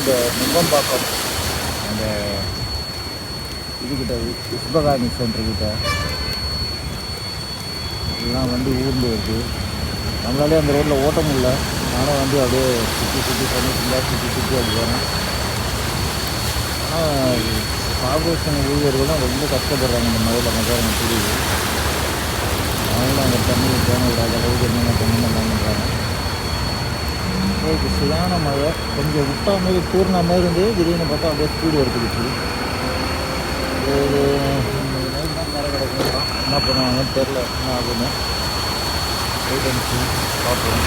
இந்த நுங்கம்பாக்கம் அந்த இதுக்கிட்ட சிவகாமி சென்டர்கிட்ட எல்லாம் வண்டி ஊர்ந்து வருது. நம்மளாலே அந்த ரோட்டில் ஓட்ட முடியல. நானும் வந்து அப்படியே சுற்றி பண்ணி ஃபுல்லாக சுற்றி அப்படி வரேன். ஆனால் கார்பரேஷன் ஊழியர்கள்லாம் ரொம்ப கஷ்டப்படுறாங்க இந்த மழையில். மகாராணி புரியுது. அவங்களும் அங்கே தண்ணி போன விடாத அளவுக்கு என்னென்ன பண்ணணும் எல்லாம் பண்ணுறாங்க. இது சரியான மழை. கொஞ்சம் விட்டா மாதிரி தூர்னா மாதிரி இருந்து திடீர்னு பார்த்தா அப்படியே ஸ்பீடு எடுத்துக்கிச்சு. இது நைட் தான் கரை கிடக்குறான். என்ன பண்ணுவாங்கன்னு தெரில. என்ன ஆகுன்னு வெயிட் அண்ட் சீ பார்ப்போம்.